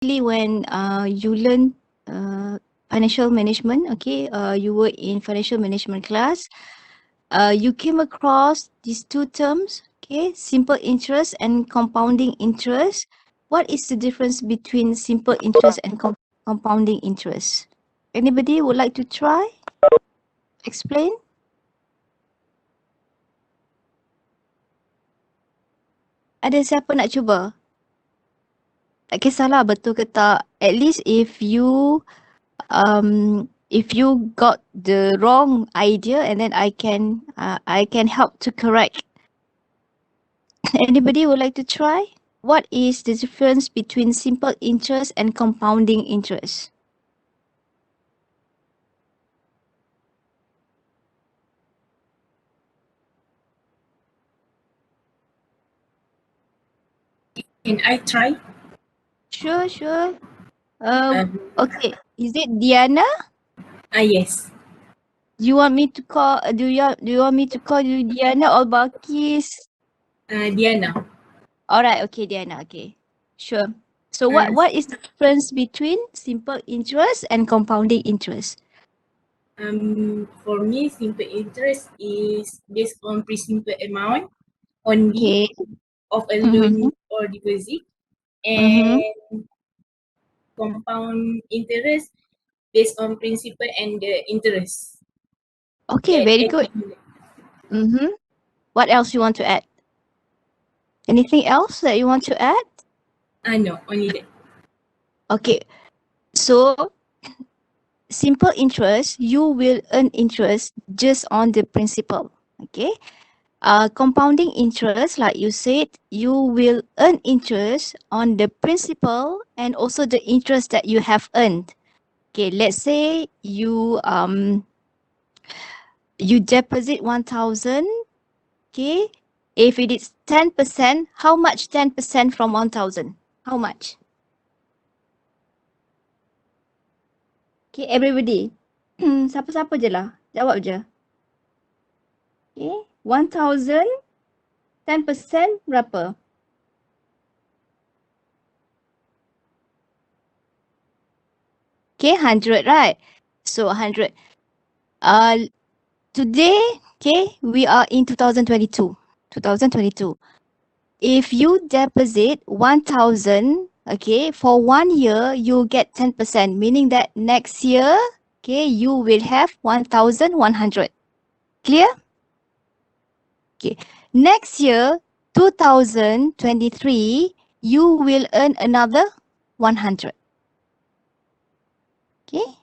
when you learn financial management, okay, you were in financial management class, you came across these two terms, okay, simple interest and compounding interest. What is the difference between simple interest and compounding interest? Anybody would like to try? Explain? Ada siapa nak cuba? Tak kisahlah betul ke tak. At least if you got the wrong idea, and then I can help to correct. Anybody would like to try? What is the difference between simple interest and compounding interest? Can I try? Sure. Um, Okay. Is it Diana? yes. Do you want me to call? Do you want me to call you Diana or Balkis? Diana. All right. Okay, Diana. Okay. Sure. So what is the difference between simple interest and compounding interest? For me, simple interest is based on principal amount only Okay. of a Mm-hmm. loan or deposit, Mm-hmm. and compound interest based on principal and the interest. Okay, very good. Mm-hmm. What else you want to add? Anything else that you want to add? No, only that. Okay. So simple interest, you will earn interest just on the principal. Okay. Compounding interest, like you said, you will earn interest on the principal and also the interest that you have earned. Okay, let's say you deposit 1,000. Okay, if it is 10%, how much 10% from 1,000? How much? Okay, everybody. Siapa-siapa je lah. Jawab je. Okay, 1,000, 10% berapa? Okay, 100, right? So 100. Today, okay, we are in 2022. If you deposit 1,000, okay, for 1 year, you get 10%, meaning that next year, okay, you will have 1,100. Clear? Okay. Next year, 2023, you will earn another 100. Okay.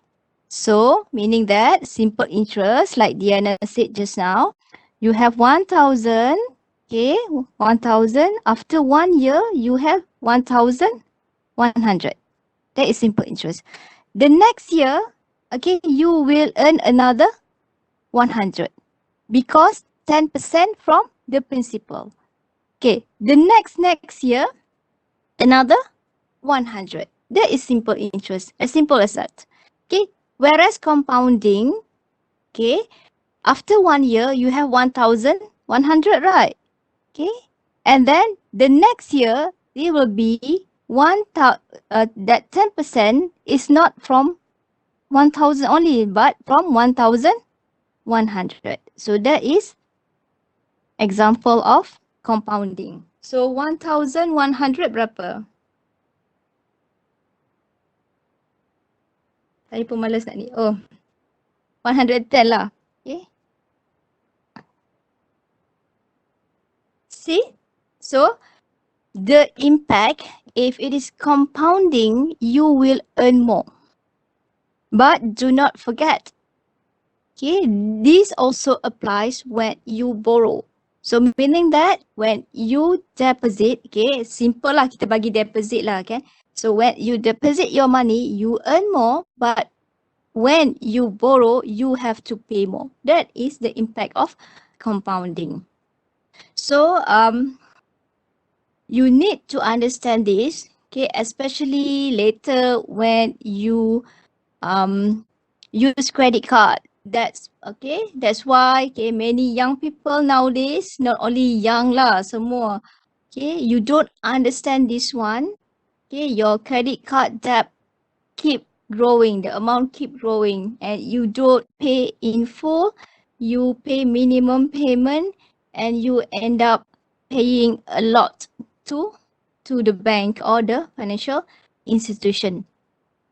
So, meaning that simple interest, like Diana said just now, you have 1,000, okay, 1,000. After 1 year, you have 1,100. That is simple interest. The next year, okay, you will earn another 100 because 10% from the principal. Okay, the next year, another 100. That is simple interest, as simple as that. Okay, whereas compounding, okay, after 1 year, you have 1,100, right? Okay, and then the next year, it will be that 10% is not from 1,000 only, but from 1,100. So that is example of compounding. So 1,100 berapa? Saya pun malas nak ni. Oh, 110 lah. Okay. See? So the impact, if it is compounding, you will earn more. But do not forget, okay, this also applies when you borrow. So meaning that when you deposit, okay, simple lah kita bagi deposit lah, okay. So when you deposit your money, you earn more, but when you borrow, you have to pay more. That is the impact of compounding. So you need to understand this, okay, especially later when you use credit card. That's okay. That's why, okay, many young people nowadays, not only young lah, semua, okay, you don't understand this one. okay, your credit card debt keep growing, the amount keep growing, and you don't pay in full, you pay minimum payment, and you end up paying a lot to the bank or the financial institution.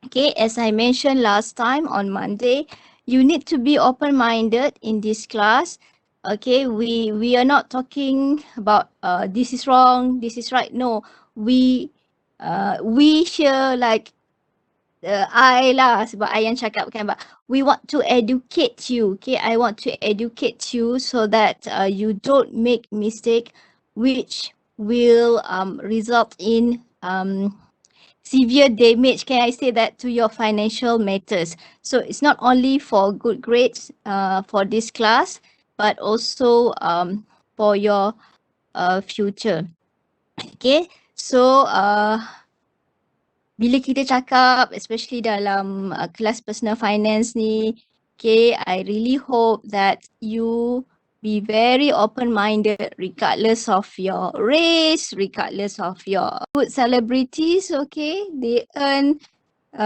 Okay, as I mentioned last time on Monday, you need to be open-minded in this class. Okay, we are not talking about this is wrong, this is right. No, we share like I lah sebab I yang cakap kan, but we want to educate you. Okay, I want to educate you so that you don't make mistake which will result in severe damage, can I say that, to your financial matters. So it's not only for good grades for this class, but also for your future. Okay, so bila kita cakap, especially dalam kelas personal finance ni, okay, I really hope that you be very open-minded regardless of your race, regardless of your good celebrities, okay? They earn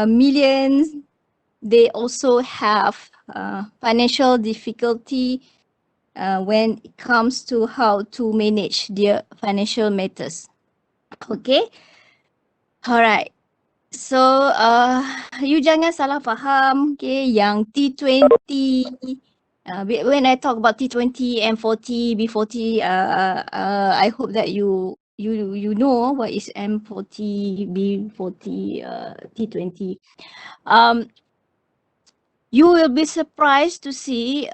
millions. They also have financial difficulty when it comes to how to manage their financial matters. Okay? Alright. So, you jangan salah faham, okay, yang T20, when I talk about T20, M40, B40, I hope that you know what is M40, B40, T20. You will be surprised to see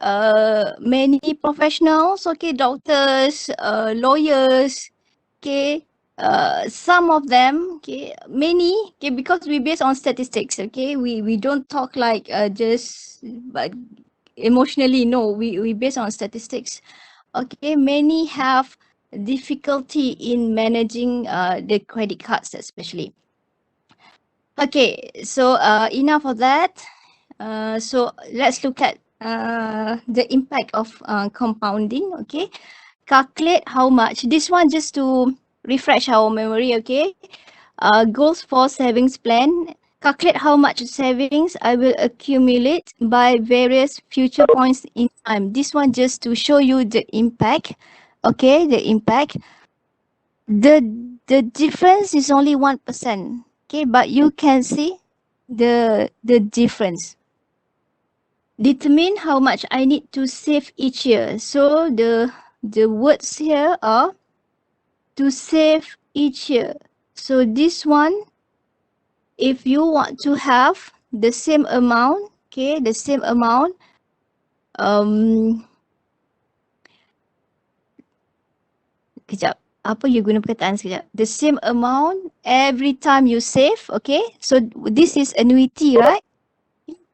many professionals, okay, doctors, lawyers, okay, some of them, okay, many, okay, because we base on statistics, okay, we don't talk like just but emotionally, no, we base on statistics, okay. Many have difficulty in managing the credit cards especially. Okay, so enough of that. So let's look at the impact of compounding, okay. Calculate how much, this one just to refresh our memory, okay. Goals for savings plan, calculate how much savings I will accumulate by various future points in time. This one just to show you the impact, okay, the impact. The difference is only 1%, okay, but you can see the difference. Determine how much I need to save each year. So the words here are to save each year. So this one, if you want to have the same amount, okay, the same amount, kejap, apa you guna perkataan sekejap? The same amount every time you save, okay? So this is annuity, right?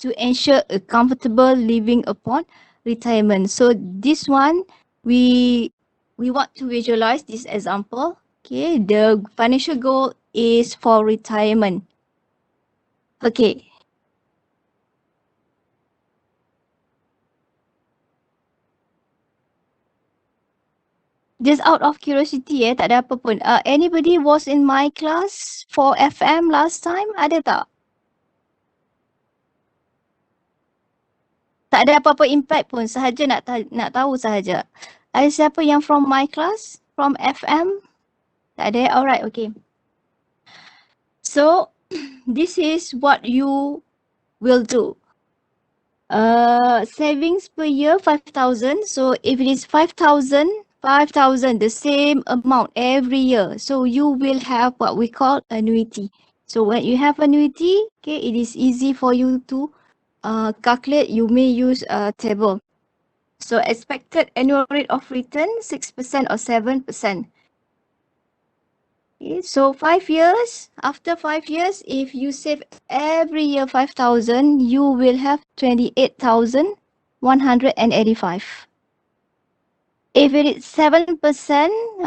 To ensure a comfortable living upon retirement. So this one, we want to visualize this example. Okay, the financial goal is for retirement. Okay. Just out of curiosity, tak ada apa pun. Anybody was in my class for FM last time? Ada tak? Tak ada apa-apa impact pun, sahaja nak tahu sahaja. Ada siapa yang from my class? From FM? Tak ada? Alright, okay. So, this is what you will do. Savings per year, 5,000. So, if it is 5,000, the same amount every year. So, you will have what we call annuity. So, when you have annuity, okay, it is easy for you to calculate. You may use a table. So expected annual rate of return 6% or 7%. Okay, so 5 years, after 5 years, if you save every year 5,000, you will have 28,185. If it is 7%,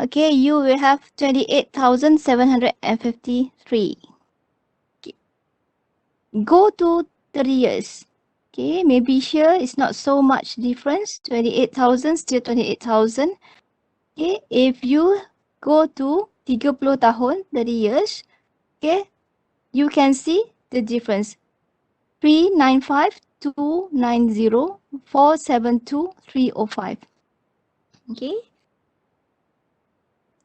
okay, you will have 28,753. Okay. Go to 30 years. Okay, maybe here it's not so much difference. 28,000, still 28,000. Okay, if you go to 30 tahun, 30 years, Okay, you can see the difference. 395, 290, 472, 305. Okay.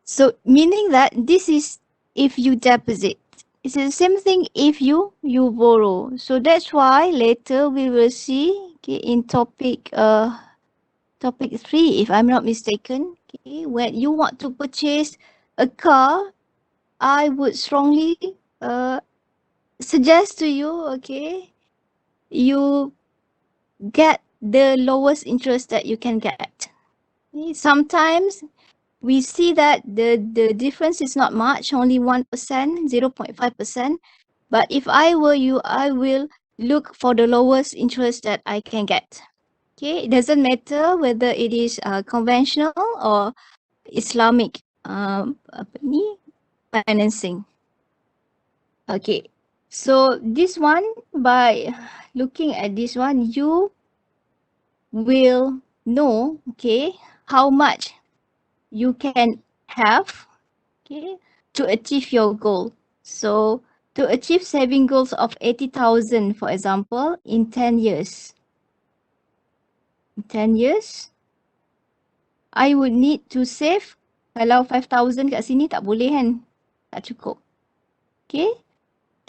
So meaning that this is if you deposit. It's the same thing if you borrow. So that's why later we will see, okay, in topic 3, if I'm not mistaken. Okay, when you want to purchase a car, I would strongly suggest to you, okay, you get the lowest interest that you can get. Okay, sometimes we see that the difference is not much, only 1%, 0.5%. But if I were you, I will look for the lowest interest that I can get. Okay, it doesn't matter whether it is conventional or Islamic apa ni, financing. Okay, so this one, by looking at this one, you will know, okay, how much you can have, okay, to achieve your goal. So to achieve saving goals of 80,000, for example, in 10 years. In 10 years, I would need to save, kalau 5,000 kat sini tak boleh kan? Tak cukup. Okay.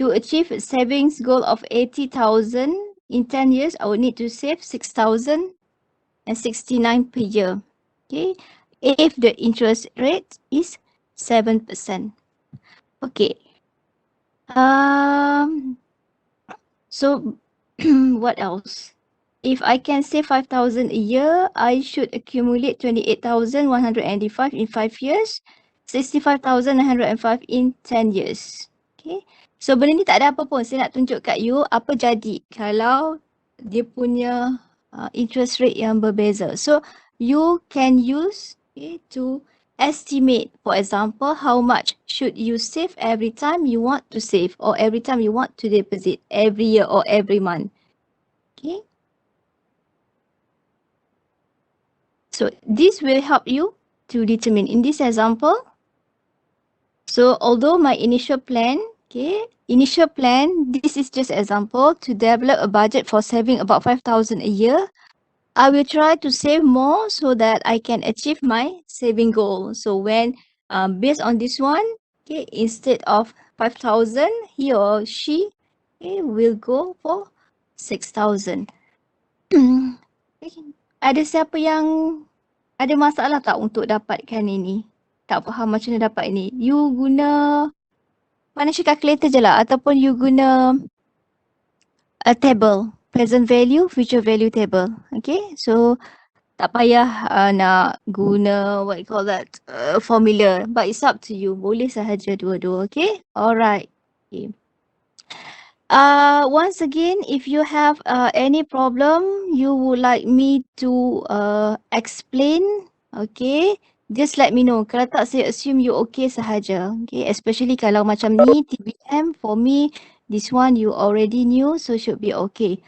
To achieve a savings goal of 80,000 in 10 years, I would need to save 6,069 per year. Okay. If the interest rate is 7%. Okay. So what else? If I can save 5,000 a year, I should accumulate 28,185 in 5 years, 65,905 in 10 years. Okay. So benda ni tak ada apa pun. Saya nak tunjuk kat you apa jadi kalau dia punya interest rate yang berbeza. So you can use, okay, to estimate, for example, how much should you save every time you want to save, or every time you want to deposit, every year or every month. Okay. So this will help you to determine. In this example, so although my initial plan, this is just example to develop a budget for saving about 5,000 a year. I will try to save more so that I can achieve my saving goal. So when based on this one, okay, instead of 5,000, he or she, okay, will go for 6,000. Ada siapa yang ada masalah tak untuk dapatkan ini? Tak faham macam mana dapat ini? You guna financial calculator je lah, ataupun you guna a table, present value, future value table. Okay, so tak payah nak guna what you call that formula, but it's up to you. Boleh sahaja dua-dua. Okay, alright. Okay. Once again, if you have any problem you would like me to explain, okay, just let me know. Kalau tak, saya assume you okay sahaja. Okay, especially kalau macam ni TBM, for me this one you already knew, so should be okay.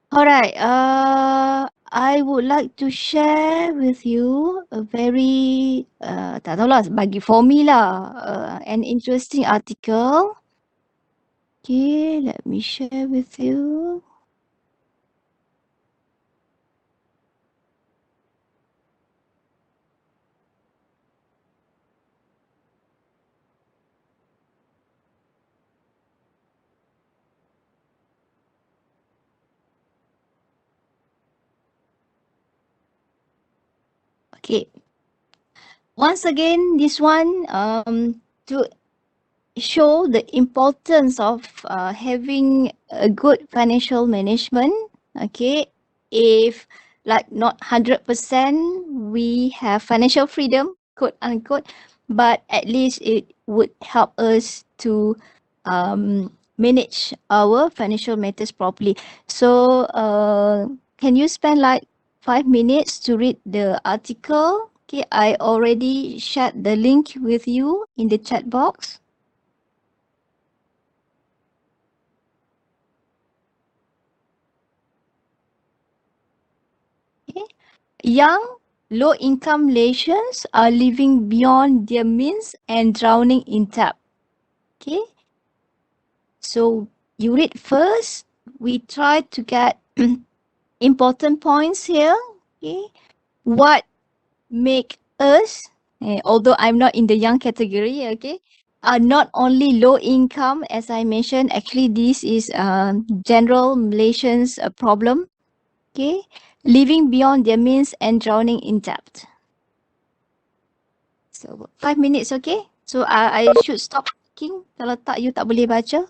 Alright, I would like to share with you a very tak tahulah, bagi for me lah, an interesting article. Okay, let me share with you. Okay. Once again, this one to show the importance of having a good financial management. Okay, if like not 100% we have financial freedom, quote unquote, but at least it would help us to manage our financial matters properly. So can you spend like 5 minutes to read the article? Okay, I already shared the link with you in the chat box. Okay. Young, low-income Malaysians are living beyond their means and drowning in debt. Okay, So you read first. We try to get important points here. Okay, what make us, although I'm not in the young category, okay, are not only low income, as I mentioned. Actually, this is general Malaysians' problem. Okay, living beyond their means and drowning in debt. So 5 minutes, okay? So I should stop talking. Kalau tak, you tak boleh baca.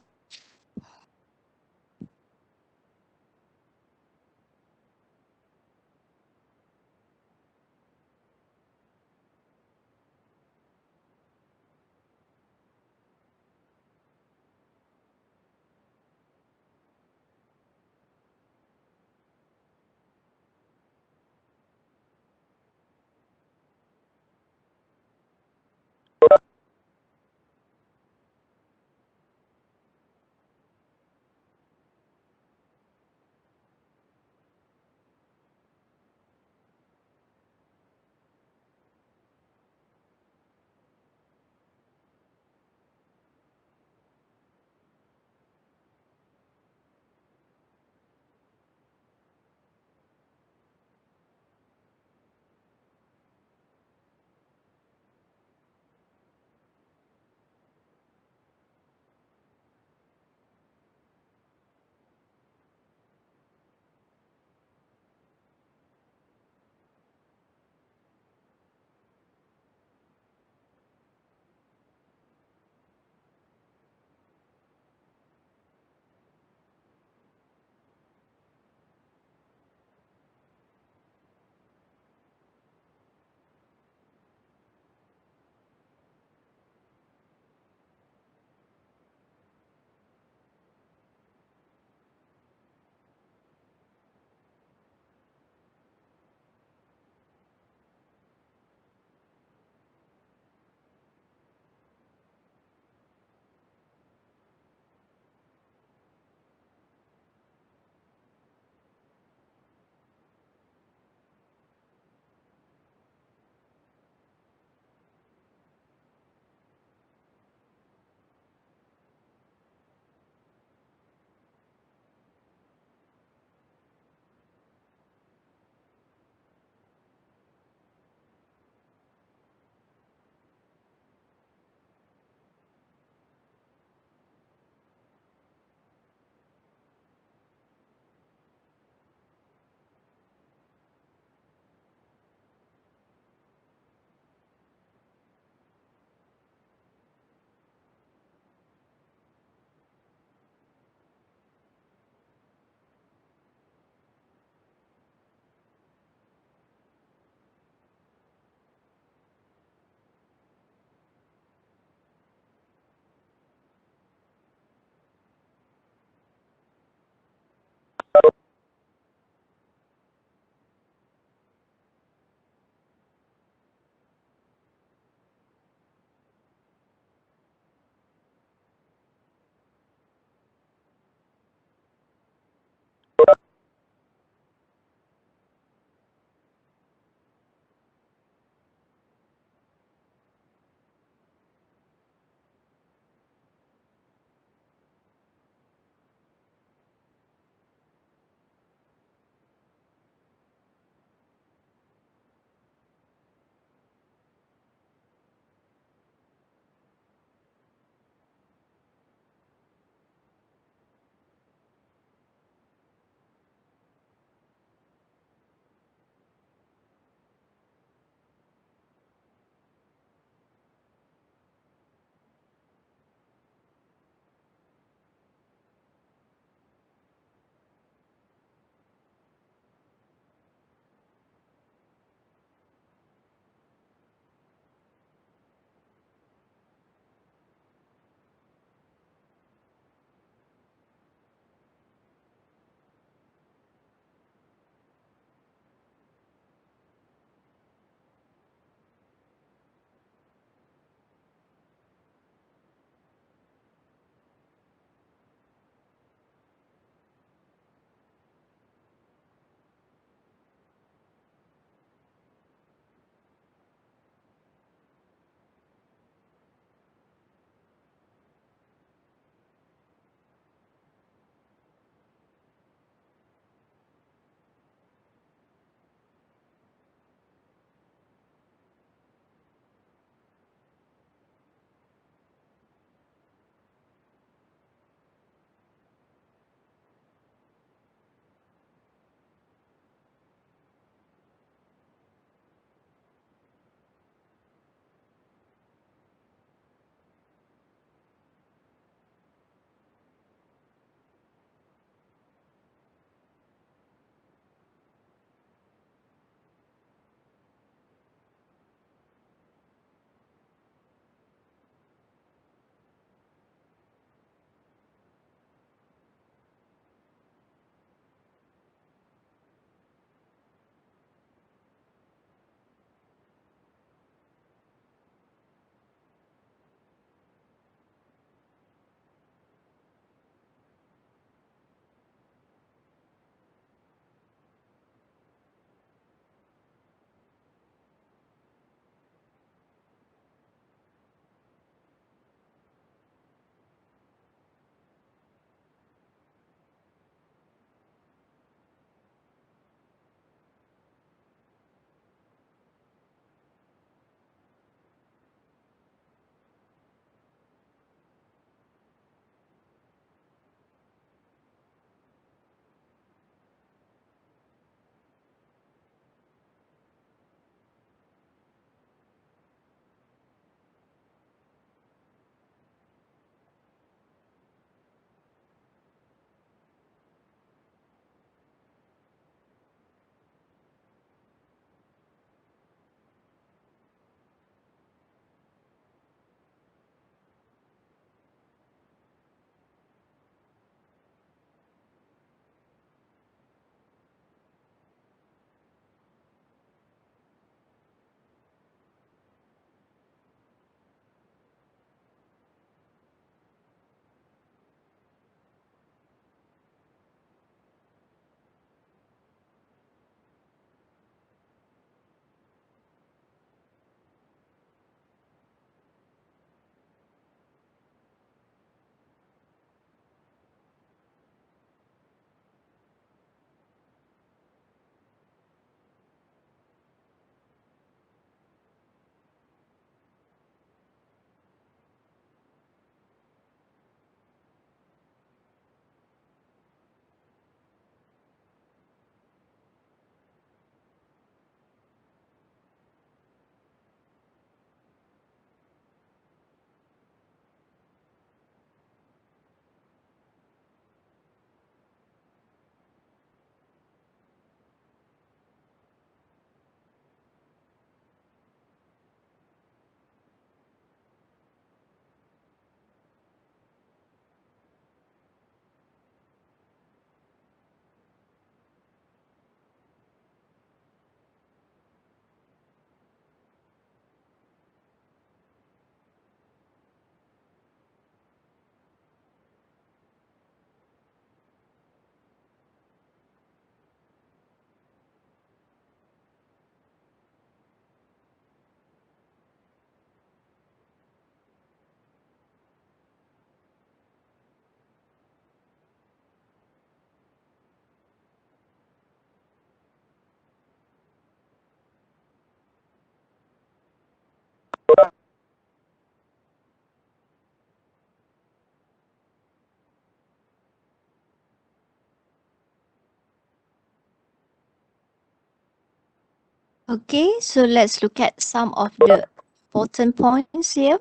Okay, so let's look at some of the important points here.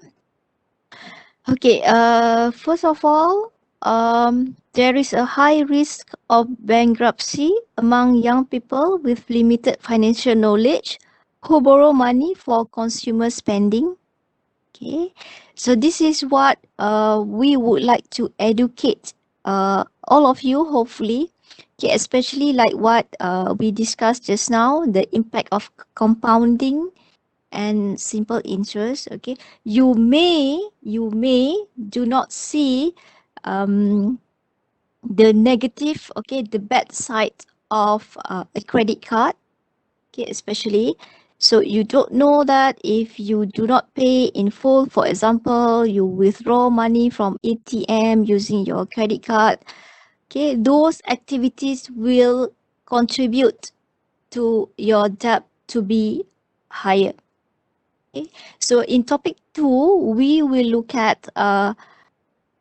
Okay, first of all, there is a high risk of bankruptcy among young people with limited financial knowledge who borrow money for consumer spending. Okay, so this is what we would like to educate all of you, hopefully. Okay, especially like what we discussed just now, the impact of compounding and simple interest. Okay, you may do not see um the negative, okay, the bad side of a credit card. Okay, especially, so you don't know that if you do not pay in full, for example, you withdraw money from ATM using your credit card, okay, those activities will contribute to your debt to be higher. Okay, so in topic 2, we will look at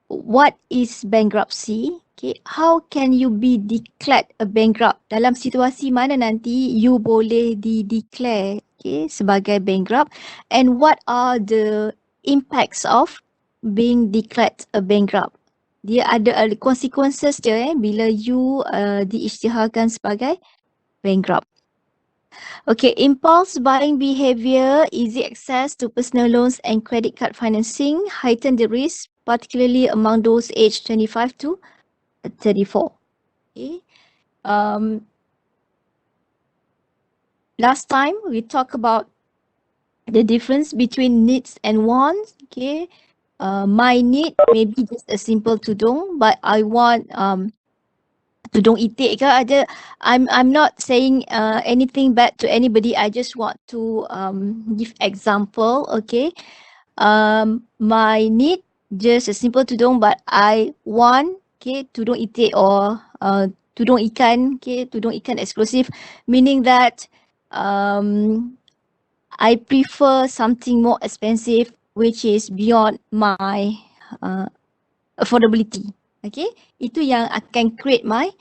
what is bankruptcy. Okay, how can you be declared a bankrupt? Dalam situasi mana nanti you boleh di-declare, okay, sebagai bankrupt, and what are the impacts of being declared a bankrupt? Dia ada consequences dia bila you diisytiharkan sebagai bankrupt. Okay, impulse buying behavior, easy access to personal loans and credit card financing heighten the risk, particularly among those aged 25 to 34. Okay. Last time we talked about the difference between needs and wants. Okay. My need may be just a simple tudung, but I want tudung itik ke ada. I'm not saying anything bad to anybody. I just want to give example. Okay. My need just a simple tudung, but I want, okay, tudung itik or tudung ikan, okay, tudung ikan exclusive, meaning that I prefer something more expensive which is beyond my affordability. Okay, itu yang akan create my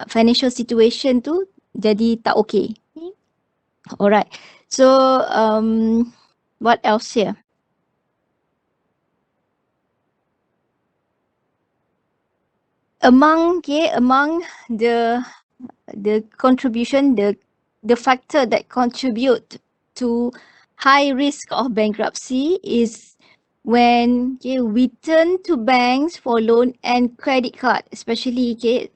financial situation tu jadi tak okay. Okay. Alright, so what else here? Among the contribution, the factor that contribute to high risk of bankruptcy is when, okay, we turn to banks for loan and credit card, especially, okay,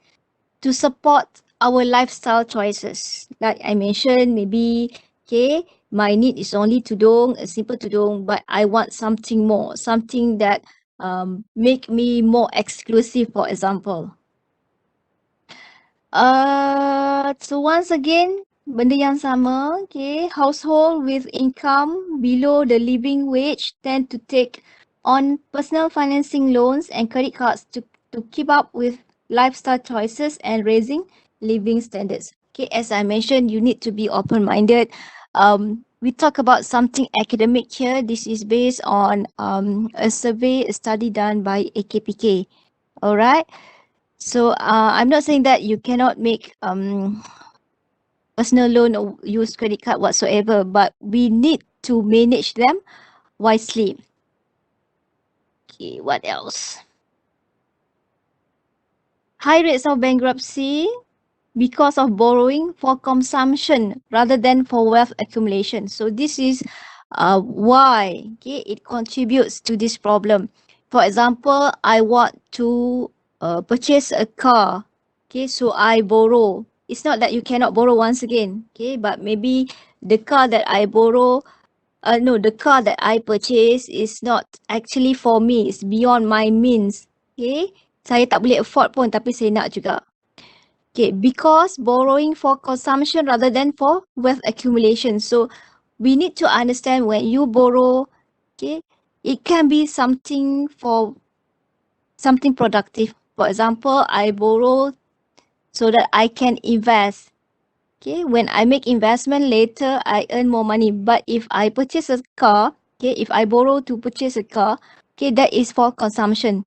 to support our lifestyle choices. Like I mentioned, maybe, okay, my need is only tudung, a simple tudung, but I want something more, something that make me more exclusive, for example. So once again, benda yang sama, okay, household with income below the living wage tend to take on personal financing loans and credit cards to keep up with lifestyle choices and raising living standards. Okay, as I mentioned, you need to be open-minded. We talk about something academic here. This is based on a survey, a study done by AKPK. All right. So I'm not saying that you cannot make personal loan or use credit card whatsoever, but we need to manage them wisely. Okay, what else? High rates of bankruptcy because of borrowing for consumption rather than for wealth accumulation. So this is why, okay, it contributes to this problem. For example, I want to purchase a car, okay, so I borrow. It's not that you cannot borrow once again, okay, but maybe the car that I borrow, the car that I purchase is not actually for me. It's beyond my means, okay. Saya tak boleh afford pun tapi saya nak juga. Okay, because borrowing for consumption rather than for wealth accumulation. So we need to understand when you borrow, okay, it can be something for something productive. For example, I borrow so that I can invest. Okay, when I make investment later, I earn more money. But if I purchase a car, okay, if I borrow to purchase a car, okay, that is for consumption.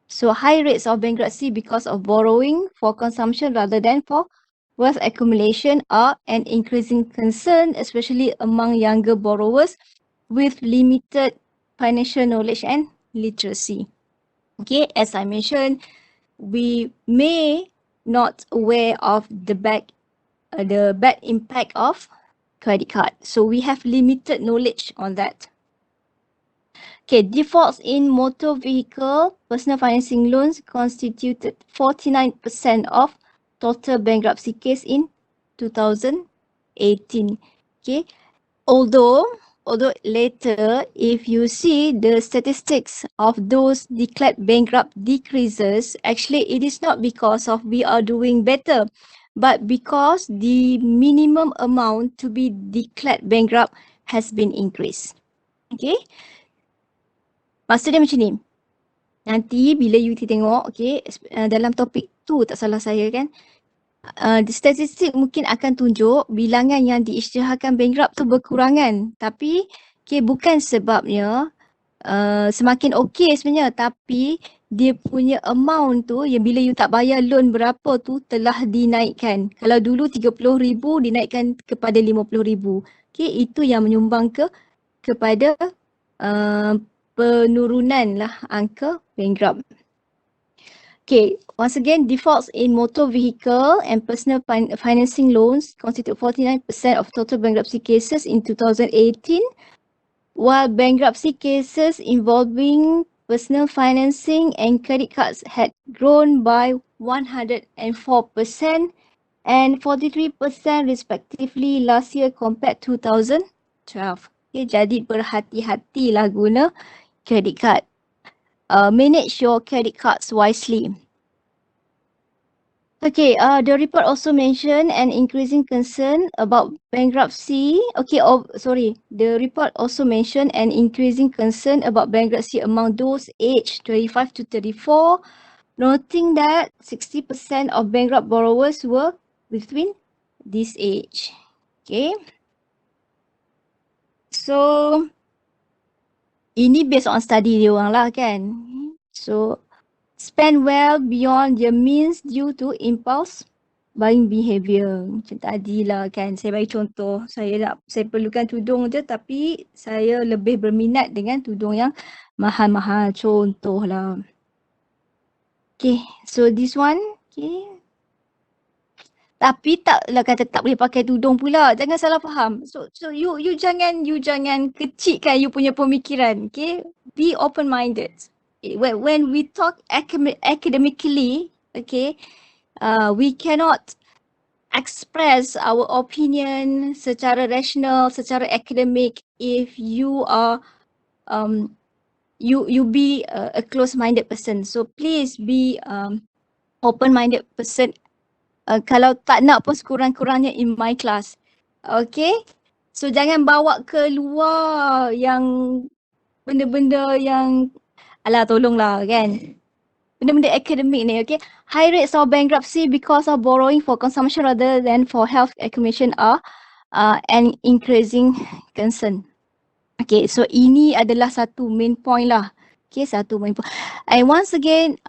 So high rates of bankruptcy because of borrowing for consumption rather than for wealth accumulation are an increasing concern, especially among younger borrowers with limited financial knowledge and literacy. Okay, as I mentioned, we may not aware of the bad impact of credit card. So we have limited knowledge on that. Okay, defaults in motor vehicle personal financing loans constituted 49% of total bankruptcy case in 2018. Okay, although later, if you see the statistics of those declared bankrupt decreases, actually it is not because of we are doing better, but because the minimum amount to be declared bankrupt has been increased. Okay, maksud dia macam ni. Nanti bila you tengok, okay, dalam topik tu tak salah saya kan, statistik mungkin akan tunjuk bilangan yang diisytiharkan bankrupt tu berkurangan. Tapi okay, bukan sebabnya semakin okey sebenarnya, tapi dia punya amount tu yang bila you tak bayar loan berapa tu telah dinaikkan. Kalau dulu 30,000 dinaikkan kepada 50,000. Okay, itu yang menyumbang kepada penurunan lah angka bankrupt. Okay, once again, defaults in motor vehicle and personal financing loans constitute 49% of total bankruptcy cases in 2018, while bankruptcy cases involving personal financing and credit cards had grown by 104% and 43% respectively last year compared to 2012. Okay, jadi berhati-hatilah guna credit card. Manage your credit cards wisely. Okay, the report also mentioned an increasing concern about bankruptcy. Okay, the report also mentioned an increasing concern about bankruptcy among those aged 25 to 34, noting that 60% of bankrupt borrowers were between this age. Okay. So, ini based on study dia orang lah kan. So, spend well beyond your means due to impulse buying behavior. Macam tadi lah kan, saya bagi contoh. Saya perlukan tudung je tapi saya lebih berminat dengan tudung yang mahal-mahal. Contoh lah. Okay, so this one. Okay. Tapi taklah kata tak boleh pakai tudung pula. Jangan salah faham. So you jangan kecilkan you punya pemikiran. Okay, be open-minded. When we talk academically, okay, we cannot express our opinion secara rational, secara academic if you are you be a close-minded person. So please be open-minded person. Kalau tak nak pun sekurang-kurangnya in my class. Okay, so jangan bawa ke luar yang benda-benda yang alah tolonglah kan. Benda-benda akademik ni, okay. High rates of bankruptcy because of borrowing for consumption rather than for health accumulation are an increasing concern. Okay, so ini adalah satu main point lah. Okay, satu main point. And once again,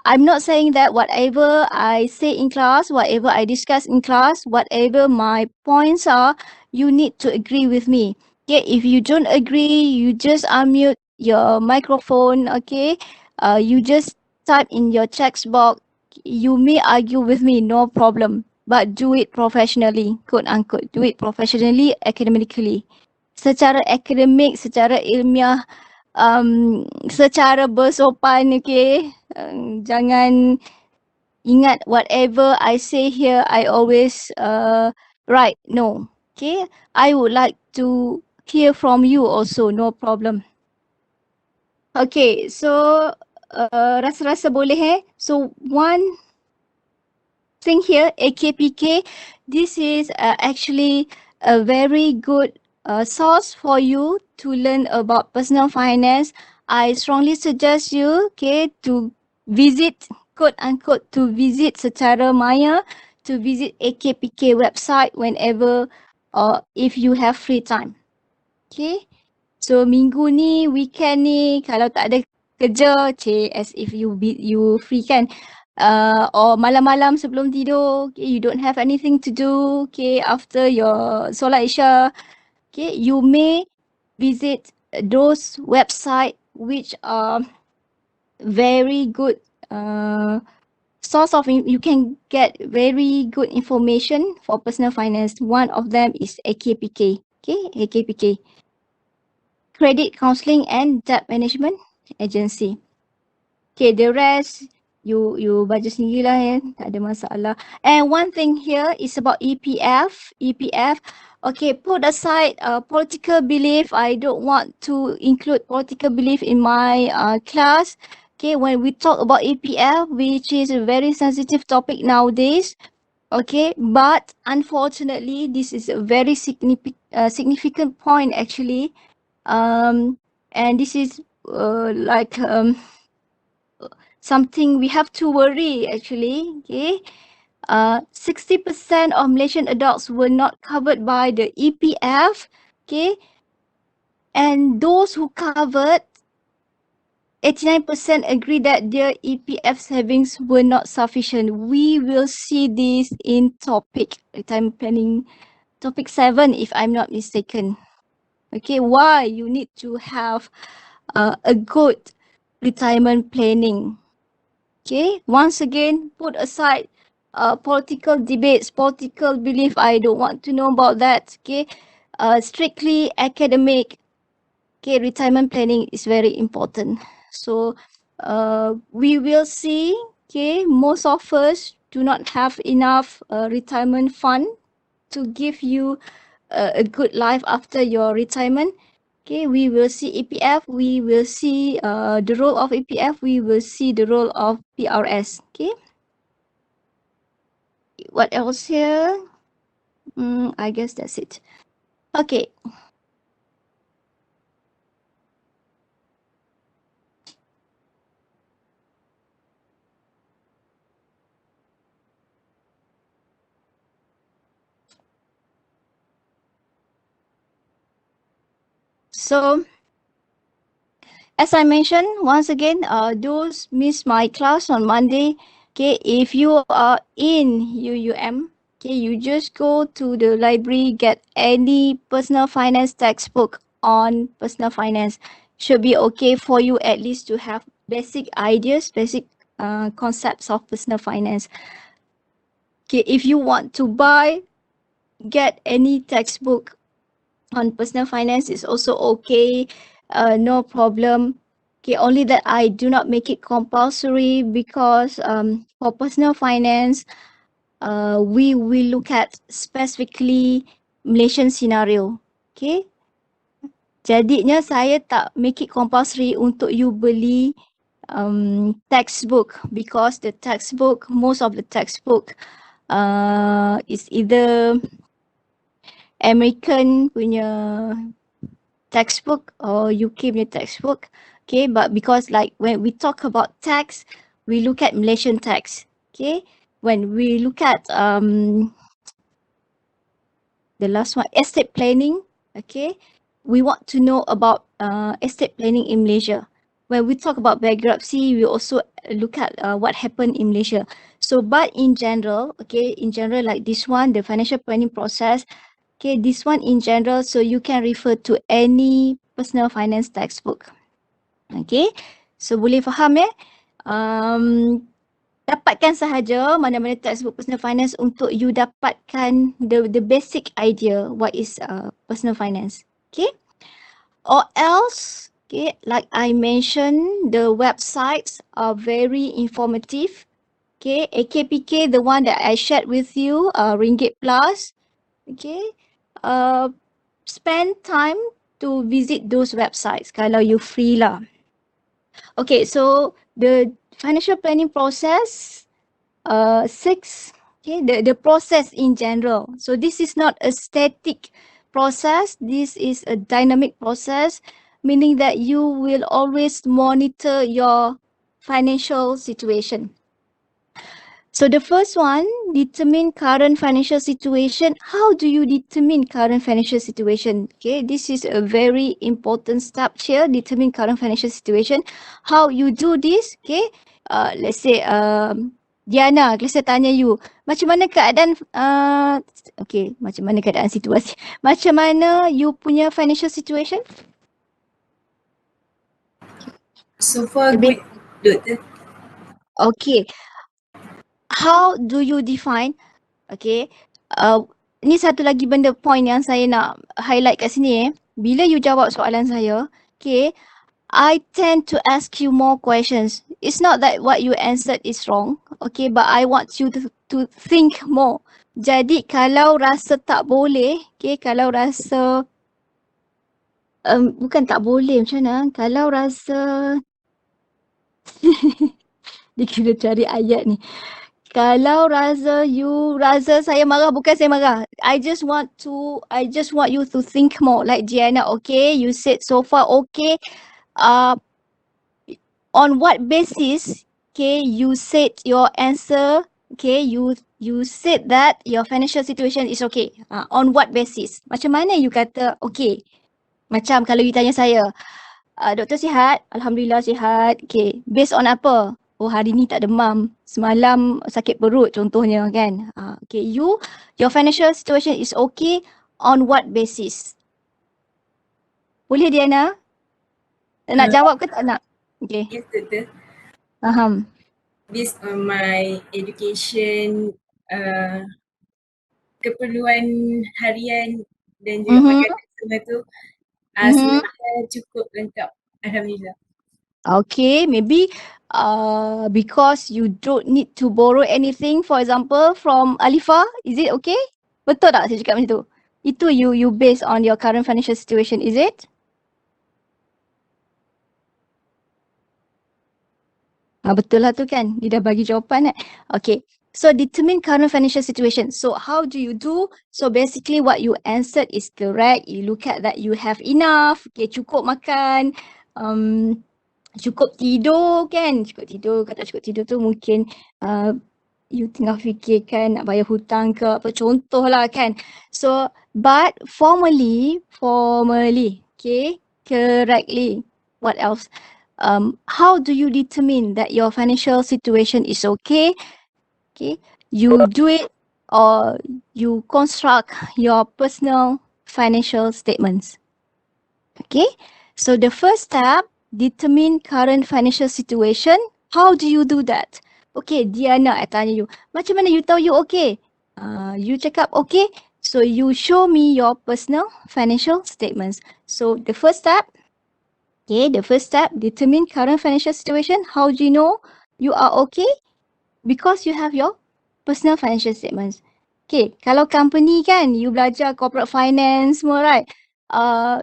I'm not saying that whatever I say in class, whatever I discuss in class, whatever my points are, you need to agree with me. Okay, if you don't agree, you just unmute your microphone, okay? You just type in your text box. You may argue with me, no problem. But do it professionally, quote unquote. Do it professionally, academically. Secara akademik, secara ilmiah, secara bersopan, okay? Jangan ingat whatever I say here, I always right. No, okay? I would like to hear from you also, no problem. Okay, so rasa-rasa boleh So one thing here, AKPK, this is actually a very good source for you to learn about personal finance. I strongly suggest you, okay, to visit, quote unquote, to visit secara maya, to visit AKPK website whenever if you have free time. Okay, so minggu ni, weekend ni, kalau tak ada kerja, as if you free kan, or malam-malam sebelum tidur, okay, you don't have anything to do, okay, after your solat Isya, okay, you may visit those website which are very good source of you can get very good information for personal finance. One of them is AKPK. Okay, AKPK, Credit Counseling and Debt Management Agency. Okay, the rest you baca sendirilah ya, tak ada masalah. And one thing here is about EPF. EPF. Okay, put aside political belief. I don't want to include political belief in my class. Okay, when we talk about EPF, which is a very sensitive topic nowadays. Okay, but unfortunately, this is a very significant point actually. And this is like something we have to worry actually. Okay, 60% of Malaysian adults were not covered by the EPF. Okay, and those who covered, 89% agree that their EPF savings were not sufficient. We will see this in topic retirement planning, topic 7, if I'm not mistaken. Okay, why you need to have a good retirement planning. Okay, once again, put aside political debates, political belief. I don't want to know about that. Okay, strictly academic. Okay, retirement planning is very important. So we will see. Okay, most of us do not have enough retirement fund to give you a good life after your retirement. Okay, we will see EPF, we will see the role of EPF, we will see the role of PRS. Okay. What else here? I guess that's it. Okay. So, as I mentioned, once again, those miss my class on Monday. Okay, if you are in UUM, okay, you just go to the library, get any personal finance textbook on personal finance. Should be okay for you at least to have basic ideas, basic concepts of personal finance. Okay, if you want to buy, get any textbook on personal finance is also okay, no problem. Okay, only that I do not make it compulsory because for personal finance, we will look at specifically Malaysian scenario. Okay, jadinya saya tak make it compulsory untuk you beli textbook because the textbook, most of the textbook is either American punya textbook or UK punya textbook. Okay, but because like when we talk about tax, we look at Malaysian tax. Okay, when we look at the last one, estate planning. Okay, we want to know about estate planning in Malaysia. When we talk about bankruptcy, we also look at what happened in Malaysia. So, but in general, okay, in general like this one, the financial planning process, okay, this one in general, so you can refer to any personal finance textbook. Okay, so boleh faham ya? Dapatkan sahaja mana-mana textbook personal finance untuk you dapatkan the basic idea what is personal finance. Okay, or else, okay, like I mentioned, the websites are very informative. Okay, AKPK, the one that I shared with you, Ringgit Plus. Okay, spend time to visit those websites kalau you free lah. Okay, so the financial planning process, 6, okay, the process in general. So this is not a static process, this is a dynamic process, meaning that you will always monitor your financial situation. So the first one, determine current financial situation. How do you determine current financial situation? Okay, this is a very important step here, determine current financial situation. How you do this? Okay, let's say Diana, kalau saya tanya you, macam mana keadaan, okay, macam mana keadaan situasi? Macam mana you punya financial situation? So far Lebih- good, Doktor. Okay. How do you define, okay, ni satu lagi benda point yang saya nak highlight kat sini Bila you jawab soalan saya, okay, I tend to ask you more questions. It's not that what you answered is wrong, okay, but I want you to think more. Jadi kalau rasa tak boleh, okay, kalau rasa bukan tak boleh, macam mana? Kalau rasa dia kena cari ayat ni. Kalau rasa saya marah, bukan saya marah. I just want you to think more. Like Gianna, okay, you said so far okay. On what basis, okay, you said your answer, okay, you said that your financial situation is okay. On what basis? Macam mana you kata okay? Macam kalau you tanya saya, doktor sihat? Alhamdulillah sihat. Okay, based on apa? Oh, hari ni tak demam. Semalam sakit perut contohnya kan. Okay, your financial situation is okay on what basis? Boleh Diana? Nak jawab ke tak nak? Okay, Yes, Doktor. faham. Based on my education, keperluan harian dan juga makanan semua tu, semuanya cukup lengkap. Alhamdulillah. Okay, maybe because you don't need to borrow anything, for example, from Alifa, is it okay? Betul tak saya cakap macam tu? Itu you based on your current financial situation, is it? Betul lah tu kan, dia dah bagi jawapan kan. Okay, so determine current financial situation. So how do you do? So basically what you answered is correct. You look at that you have enough, okay, cukup makan, cukup tidur kan, cukup tidur, kata cukup tidur tu mungkin you tengah fikirkan nak bayar hutang ke apa, contoh lah kan. So, but formally, okay, correctly, what else? How do you determine that your financial situation is okay? Okay, you do it or you construct your personal financial statements. Okay, so the first step, determine current financial situation. How do you do that? Okay, Diana, I tanya you. Macam mana you tahu you okay? You cakap okay, so you show me your personal financial statements. So the first step, determine current financial situation. How do you know you are okay? Because you have your personal financial statements. Okay, kalau company kan, you belajar corporate finance semua, right?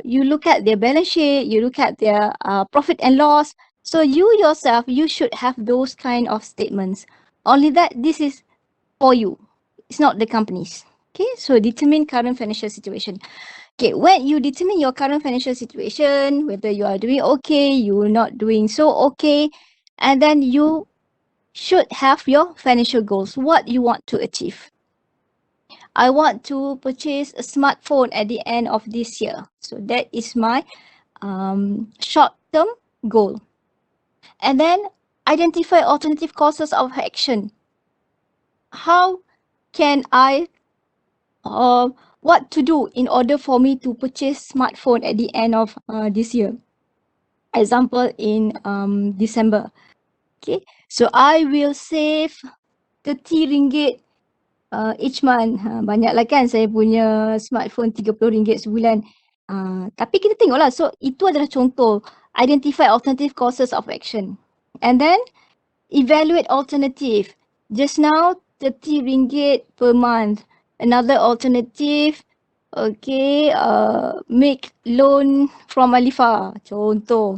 You look at their balance sheet, you look at their profit and loss. So you yourself, you should have those kind of statements. Only that this is for you. It's not the company's. Okay, so determine current financial situation. Okay, when you determine your current financial situation, whether you are doing okay, you are not doing so okay, and then you should have your financial goals, what you want to achieve. I want to purchase a smartphone at the end of this year. So that is my short-term goal. And then identify alternative courses of action. How can I, what to do in order for me to purchase smartphone at the end of this year? Example in December. Okay, so I will save 30 ringgit each month. Banyaklah kan saya punya smartphone RM30 sebulan. Tapi kita tengoklah, so itu adalah contoh. Identify alternative courses of action. And then evaluate alternative. Just now RM30 per month. Another alternative, okay, make loan from Alifa, contoh.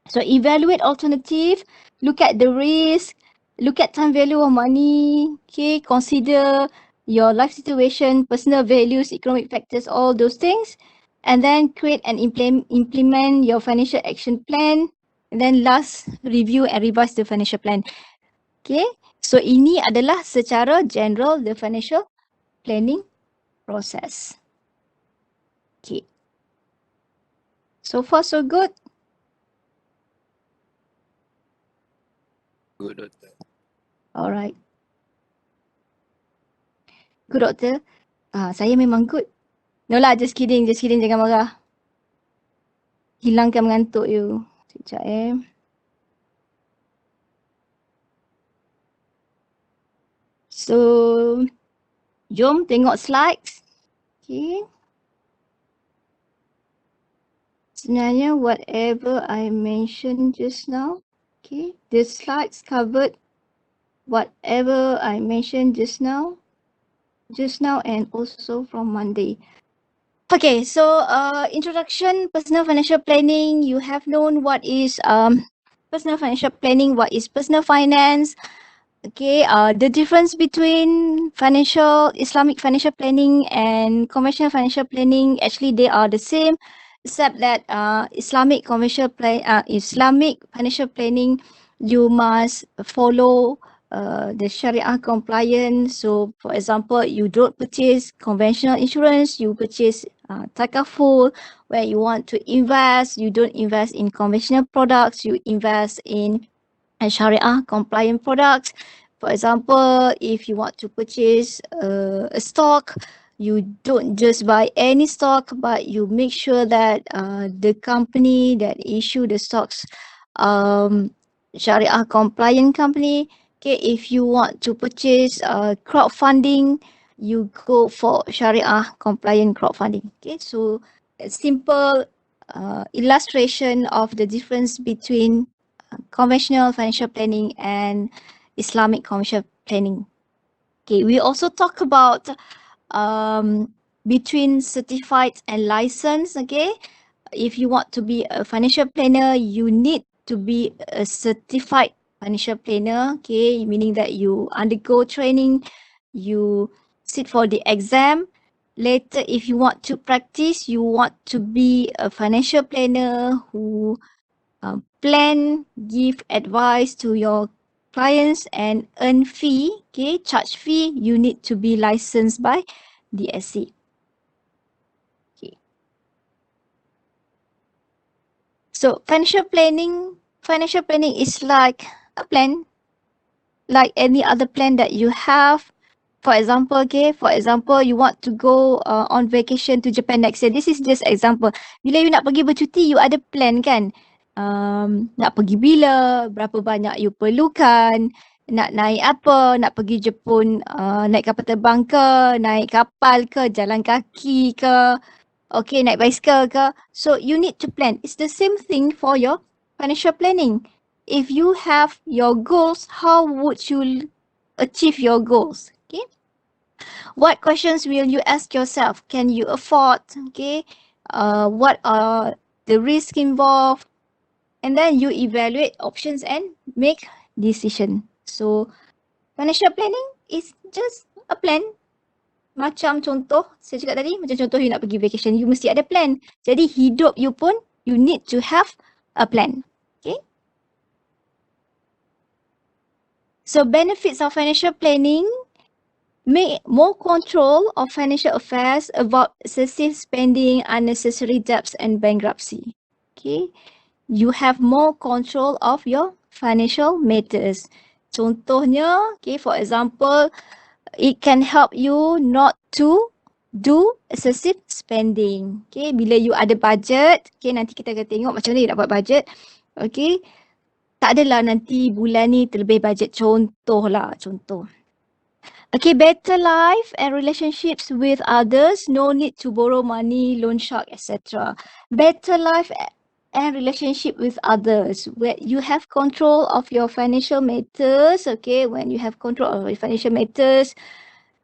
So evaluate alternative, look at the risk, look at time value of money, okay, consider your life situation, personal values, economic factors, all those things, and then create and implement your financial action plan, and then last, review and revise the financial plan. Okay, so ini adalah secara general the financial planning process. Okay, so far so good. Good, Doktor. Alright. Good, doktor. Saya memang good. No lah, just kidding, jangan marah. Hilangkan mengantuk you. Sekejap So, jom tengok slides. Okay. Sebenarnya whatever I mentioned just now, okay, the slides covered whatever I mentioned just now and also from Monday. Okay, so introduction, personal financial planning. You have known what is personal financial planning, what is personal finance. Okay, the difference between Islamic financial planning and conventional financial planning, actually they are the same, except that Islamic financial planning, you must follow the Sharia compliance. So, for example, you don't purchase conventional insurance, you purchase takaful, where you want to invest. You don't invest in conventional products, you invest in Sharia compliant products. For example, if you want to purchase a stock, you don't just buy any stock, but you make sure that the company that issue the stocks, Sharia compliant company. Okay, if you want to purchase crowdfunding, you go for Sharia compliant crowdfunding. Okay, so a simple illustration of the difference between conventional financial planning and Islamic commercial planning. Okay, we also talk about between certified and licensed. Okay, if you want to be a financial planner, you need to be a certified financial planner. Okay, meaning that you undergo training, you sit for the exam. Later, if you want to practice, you want to be a financial planner who plan, give advice to your clients and earn fee, okay, charge fee, you need to be licensed by DSC. Okay. So financial planning is like a plan, like any other plan that you have. For example, you want to go on vacation to Japan next year. This is just example. Bila you nak pergi bercuti, you ada plan kan? Nak pergi bila, berapa banyak you perlukan, nak naik apa, nak pergi Jepun naik kapal terbang ke, naik kapal ke, jalan kaki ke, okay, naik basikal ke. So you need to plan. It's the same thing for your financial planning. If you have your goals, how would you achieve your goals? Okay. What questions will you ask yourself? Can you afford? Okay. What are the risks involved? And then you evaluate options and make decision. So financial planning is just a plan. Macam contoh, saya cakap tadi, macam contoh you nak pergi vacation, you mesti ada plan. Jadi hidup you pun, you need to have a plan. Okay. So benefits of financial planning, make more control of financial affairs, avoid excessive spending, unnecessary debts and bankruptcy. Okay. You have more control of your financial matters. Contohnya, okay, for example, it can help you not to do excessive spending. Okay, bila you ada budget, okay, nanti kita akan tengok macam mana you nak buat budget. Okay, tak adalah nanti bulan ni terlebih budget. Contoh. Okay, better life and relationships with others. No need to borrow money, loan shark, etc. Better life and relationship with others, where you have control of your financial matters. Okay, when you have control of your financial matters,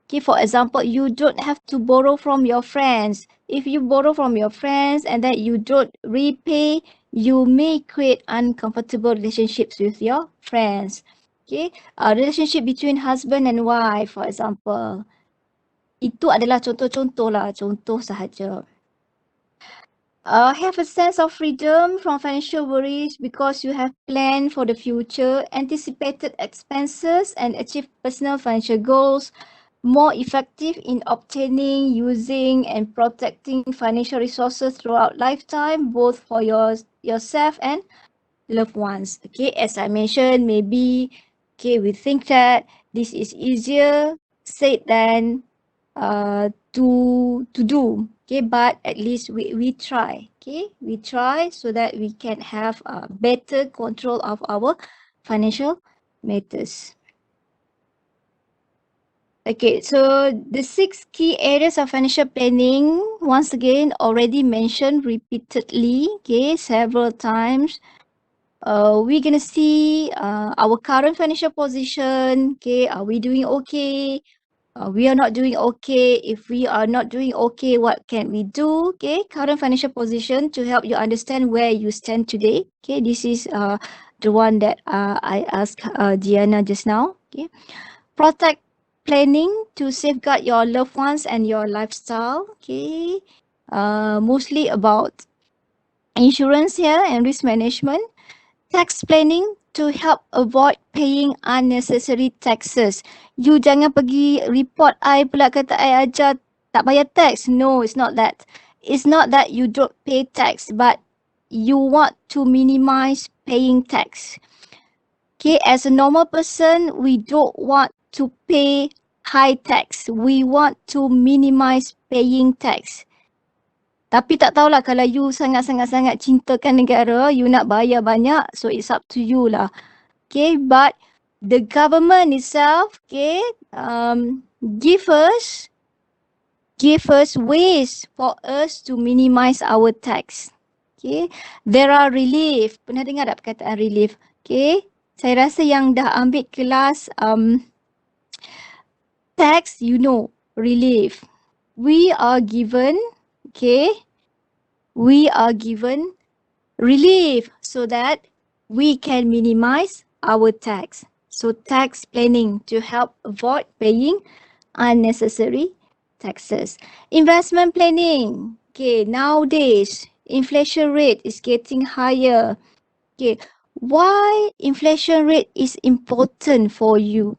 okay, for example, you don't have to borrow from your friends. If you borrow from your friends and then you don't repay, you may create uncomfortable relationships with your friends. Okay, a relationship between husband and wife, for example. Itu adalah contoh sahaja. Have a sense of freedom from financial worries because you have planned for the future, anticipated expenses and achieved personal financial goals, more effective in obtaining, using and protecting financial resources throughout lifetime, both for yourself and loved ones. Okay, as I mentioned, maybe Okay, we think that this is easier said than to do. Okay, but at least we try. Okay, we try so that we can have better control of our financial matters. Okay, so the 6 key areas of financial planning, once again, already mentioned repeatedly, okay, several times. We're gonna see our current financial position, okay, are we doing okay? We are not doing okay. If we are not doing okay, what can we do? Okay, current financial position to help you understand where you stand today. Okay, this is the one that I asked Diana just now. Okay, protect planning to safeguard your loved ones and your lifestyle. Okay, mostly about insurance here and risk management. Tax planning to help avoid paying unnecessary taxes. You jangan pergi report I pula kata I ajar tak bayar tax. No, it's not that. It's not that you don't pay tax, but you want to minimize paying tax. Okay, as a normal person, we don't want to pay high tax. We want to minimize paying tax. Tapi tak tahulah kalau you sangat-sangat-sangat cintakan negara, you nak bayar banyak, so it's up to you lah. Okay, but the government itself, okay, give us ways for us to minimize our tax. Okay, there are relief. Pernah dengar tak perkataan relief? Okay, saya rasa yang dah ambil kelas tax, you know, relief. We are given, okay, relief so that we can minimize our tax. So tax planning to help avoid paying unnecessary taxes. Investment planning. Okay, nowadays inflation rate is getting higher. Okay, why inflation rate is important for you?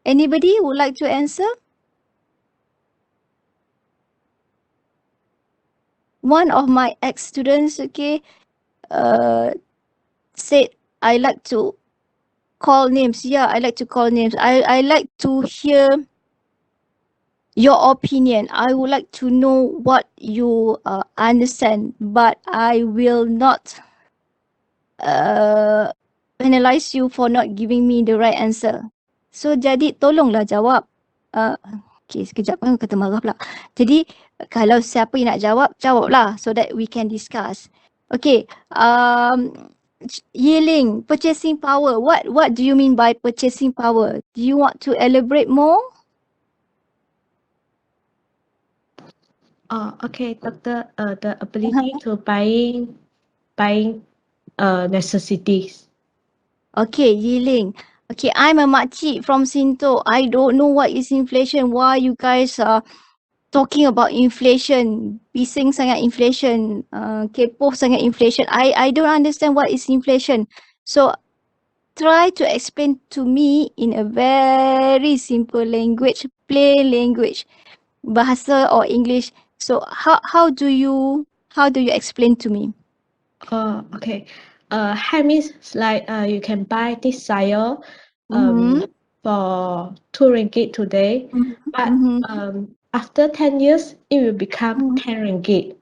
Anybody would like to answer? One of my ex-students, okay, said I like to call names. Yeah, I like to call names. I like to hear your opinion. I would like to know what you understand, but I will not penalize you for not giving me the right answer. So jadi tolonglah jawab. Okay, sekejap kan kata marah pula. Jadi kalau siapa yang nak jawab, jawablah so that we can discuss. Okay, Yiling, purchasing power. What do you mean by purchasing power? Do you want to elaborate more? Okay, doctor. The ability to buying necessities. Okay, Yiling. Okay, I'm a makcik from Sinto. I don't know what is inflation. Why you guys are talking about inflation? Bising sangat inflation. Kepoh sangat inflation. I don't understand what is inflation. So try to explain to me in a very simple language, plain language, bahasa or English. So how do you explain to me? Okay. Means like you can buy this sale for 2 ringgit today, but after 10 years it will become 10 ringgit.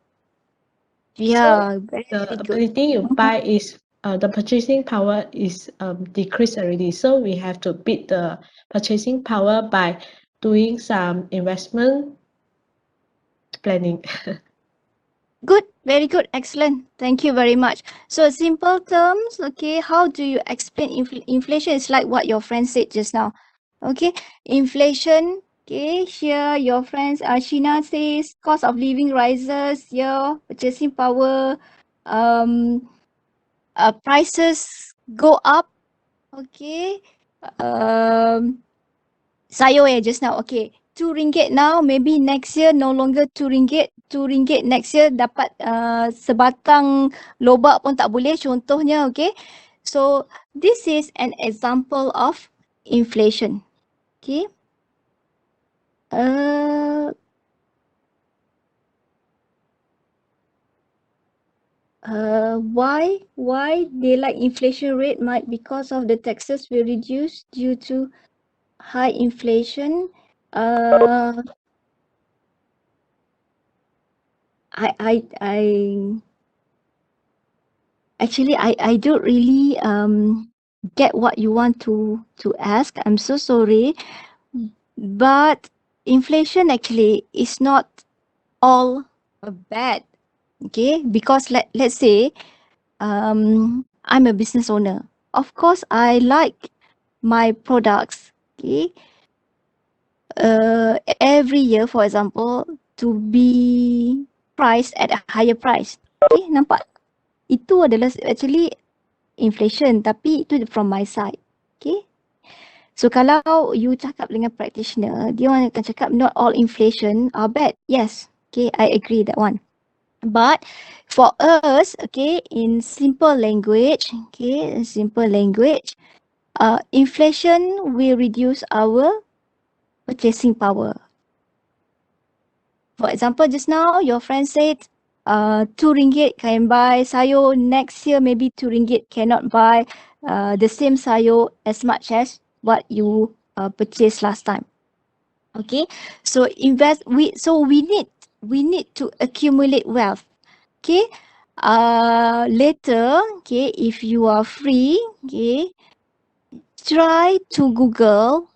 Yeah, So very the good. ability you buy is the purchasing power is decreased already. So we have to beat the purchasing power by doing some investment planning. Good, very good, excellent. Thank you very much. So simple terms, okay, how do you explain inflation? Is like what your friend said just now. Okay, inflation, okay, here your friends, Sheena says cost of living rises, here purchasing power, prices go up, okay, Sayo just now, okay, 2 ringgit now, maybe next year no longer 2 ringgit, 2 ringgit next year dapat sebatang lobak pun tak boleh contohnya, okay. So this is an example of inflation, okay. Why they like inflation rate might because of the taxes will reduce due to high inflation. I actually I don't really get what you want to ask. I'm so sorry, but inflation actually is not all bad. Okay, because let's say I'm a business owner. Of course, I like my products. Okay, every year, for example, to be priced at a higher price. Okay, nampak? Itu adalah actually inflation, tapi itu from my side. Okay. So kalau you cakap dengan practitioner, dia orang akan cakap not all inflation are bad. Yes. Okay, I agree that one. But for us, okay, in simple language, inflation will reduce our purchasing power. For example, just now your friend said, RM2 can buy sayur. Next year, maybe RM2 cannot buy the same sayur as much as what you purchased last time. Okay, so we need to accumulate wealth. Okay, later, okay, if you are free, okay, try to Google,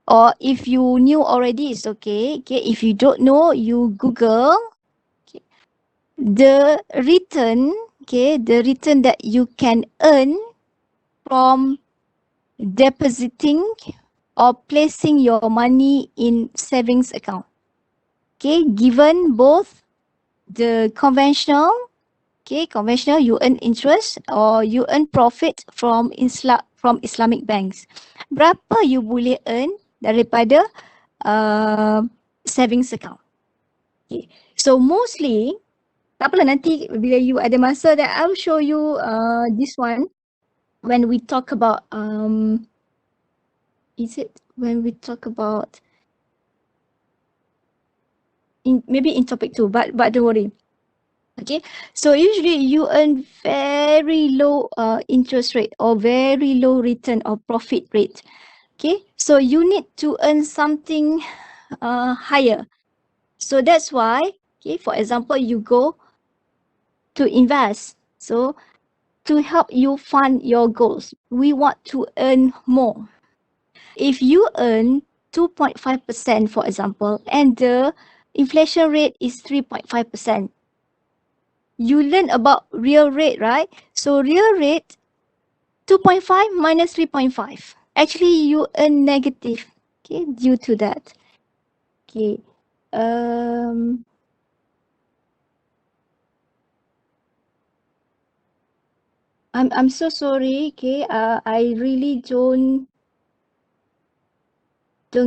or if you knew already, it's okay. Okay, if you don't know, you Google the return, okay, the return that you can earn from depositing or placing your money in savings account. Okay, given both the conventional, you earn interest or you earn profit from Islamic banks. Berapa you boleh earn daripada savings account? Okay, so mostly, tak apalah, nanti bila you ada masa, that I'll show you this one when we talk about maybe in topic 2, but don't worry. Okay, so usually you earn very low interest rate or very low return or profit rate. Okay, so you need to earn something higher. So that's why, okay, for example, you go to invest. So to help you fund your goals, we want to earn more. If you earn 2.5%, for example, and the inflation rate is 3.5%, you learn about real rate, right? So real rate, 2.5 minus 3.5. Actually, you earn negative, okay, due to that. Okay. I'm so sorry, okay. I really don't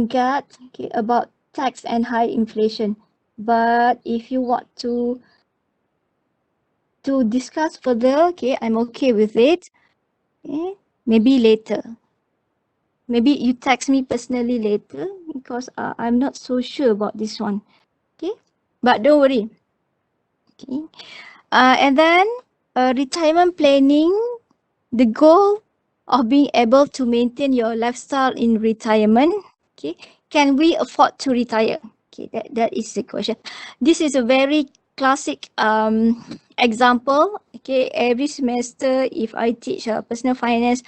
get, okay, about tax and high inflation. But if you want to discuss further, okay, I'm okay with it. Okay, maybe later. Maybe you text me personally later, because I'm not so sure about this one. Okay, but don't worry. Okay, and then retirement planning, the goal of being able to maintain your lifestyle in retirement. Okay, can we afford to retire? Okay, that is the question. This is a very classic example. Okay, every semester, if I teach personal finance,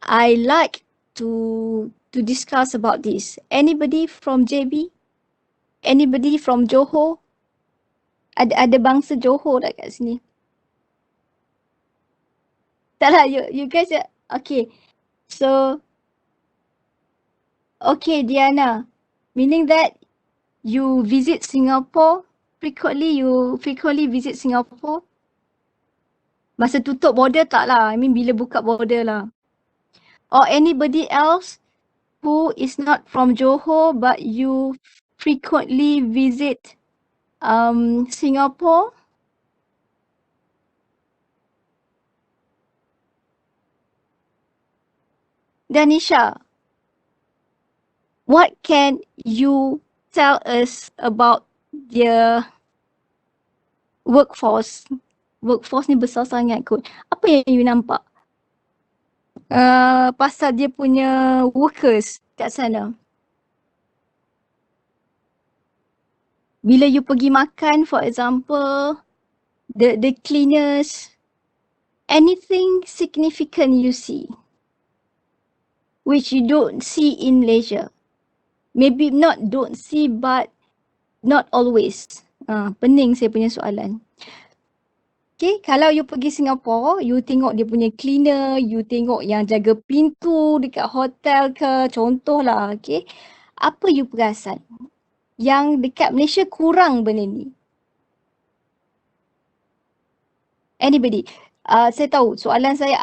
I like to discuss about this. Anybody from JB? Anybody from Johor? Ada bangsa Johor tak kat sini? Tak lah, you guys, okay. So, okay, Diana, meaning that you visit Singapore frequently, visit Singapore? Masa tutup border tak lah, I mean bila buka border lah. Or anybody else who is not from Johor but you frequently visit Singapore? Danisha, what can you tell us about the workforce workforce ni besar sangat kot. Apa yang you nampak? Pasal dia punya workers kat sana. Bila you pergi makan, for example, the cleaners, anything significant you see, which you don't see in Malaysia. Maybe not don't see, but not always. Pening saya punya soalan. Okay, kalau you pergi Singapore, you tengok dia punya cleaner, you tengok yang jaga pintu dekat hotel ke, contohlah, okay. Apa you perasan? Yang dekat Malaysia kurang benda ni. Anybody? Saya tahu soalan saya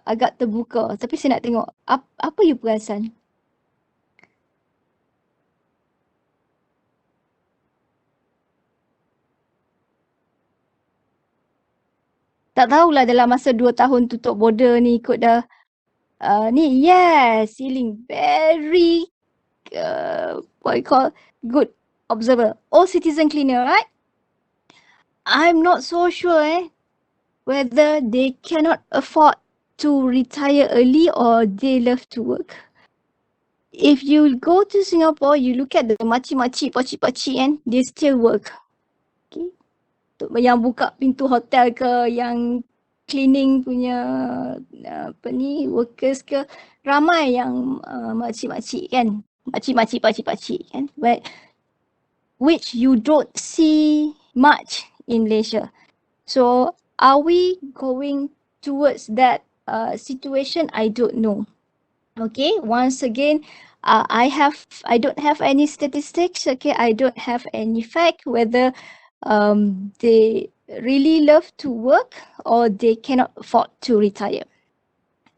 agak terbuka, tapi saya nak tengok apa you perasan? Tak tahulah dalam masa 2 tahun tutup border ni kot dah ni yes, ceiling very what you call good observer. All citizen cleaner, right? I'm not so sure whether they cannot afford to retire early or they love to work. If you go to Singapore, you look at the makcik-makcik, pakcik-pakcik kan, they still work. Okay. Yang buka pintu hotel ke, yang cleaning punya workers ke, ramai yang makcik-makcik kan, makcik-makcik, pakcik-pakcik kan, but which you don't see much in Malaysia. So are we going towards that situation? I don't know. Okay, once again, I don't have any statistics. Okay, I don't have any fact whether they really love to work or they cannot afford to retire.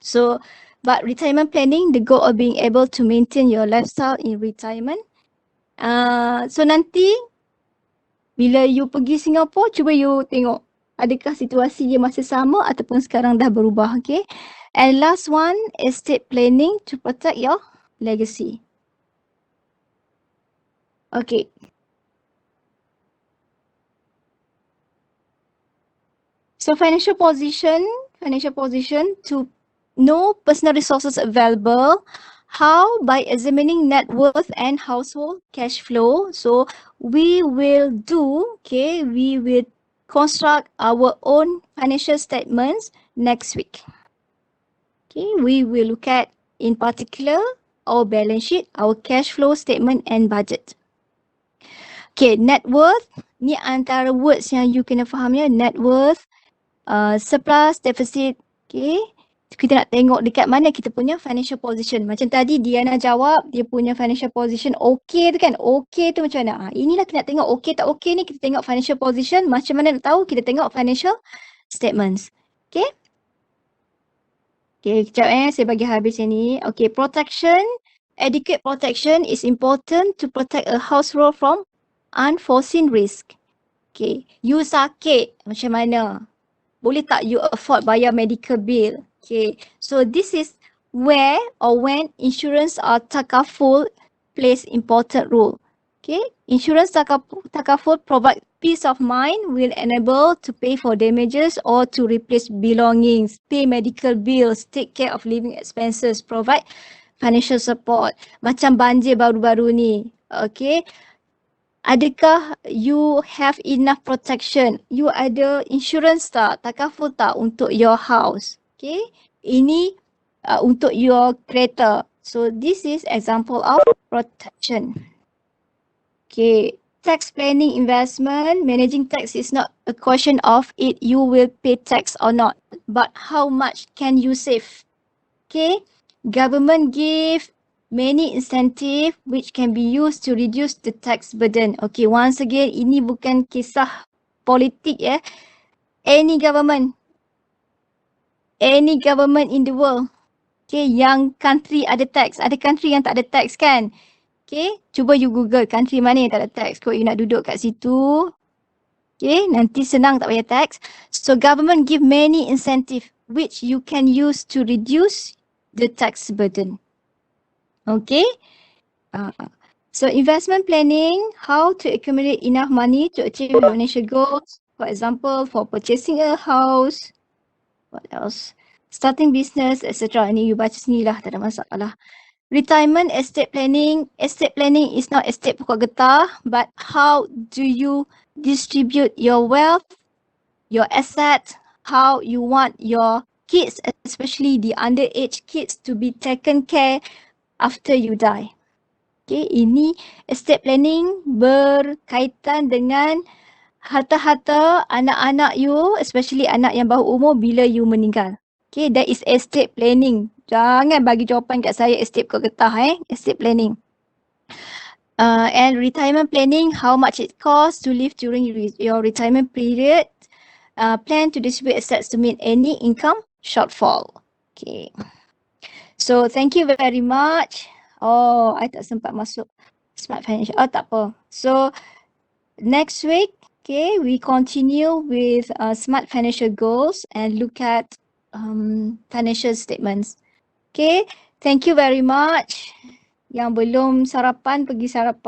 So, but retirement planning, the goal of being able to maintain your lifestyle in retirement. So nanti bila you pergi Singapore, cuba you tengok adakah situasi dia masih sama ataupun sekarang dah berubah, okay? And last one, estate planning to protect your legacy. Okay. So financial position to know personal resources available. How? By examining net worth and household cash flow. So we will construct our own financial statements next week. Okay, we will look at in particular our balance sheet, our cash flow statement and budget. Okay, net worth ni antara words yang you kena faham ya. Net worth, surplus, deficit. Okay, kita nak tengok dekat mana kita punya financial position. Macam tadi Diana jawab dia punya financial position okay tu kan. Okay tu macam mana? Inilah kita nak tengok okay tak okay ni, kita tengok financial position. Macam mana nak tahu? Kita tengok financial statements. Okay. Okay, kejap saya bagi habis yang ni. Okay, protection. Adequate protection is important to protect a household from unforeseen risk. Okay, you sakit macam mana? Boleh tak you afford bayar medical bill? Okay, so this is where or when insurance or takaful plays important role. Okay, insurance takaful provide peace of mind, will enable to pay for damages or to replace belongings, pay medical bills, take care of living expenses, provide financial support. Macam banjir baru-baru ni. Okay, adakah you have enough protection? You ada insurance tak? Takaful tak untuk your house? Okay, ini untuk your kereta. So this is example of protection. Okay, tax planning, investment, managing tax is not a question of if you will pay tax or not, but how much can you save? Okay, government give many incentive which can be used to reduce the tax burden. Okay, once again, ini bukan kisah politik ya. Any government in the world, okay, yang country ada tax, ada country yang tak ada tax kan? Okay, cuba you google country mana yang tak ada tax. Kalau you nak duduk kat situ, okay, nanti senang tak payah tax. So government give many incentive which you can use to reduce the tax burden. Okay. So investment planning, how to accumulate enough money to achieve financial goals. For example, for purchasing a house, what else? Starting business, etc. Ini you baca sendirilah, tak ada masalah. Retirement estate planning. Estate planning is not estate pokok getah, but how do you distribute your wealth, your asset, how you want your kids, especially the underage kids, to be taken care after you die. Okay, ini estate planning berkaitan dengan harta-harta anak-anak you, especially anak yang bawah umur bila you meninggal. Okay, that is estate planning. Jangan bagi jawapan kat saya estate pokok getah estate planning. And retirement planning, how much it costs to live during your retirement period. Plan to distribute assets to meet any income shortfall. Okay. So thank you very much. Oh, I tak sempat masuk Smart Financial. Oh, tak apa. So next week, okay, we continue with Smart Financial Goals and look at financial statements. Okay, thank you very much. Yang belum sarapan, pergi sarapan.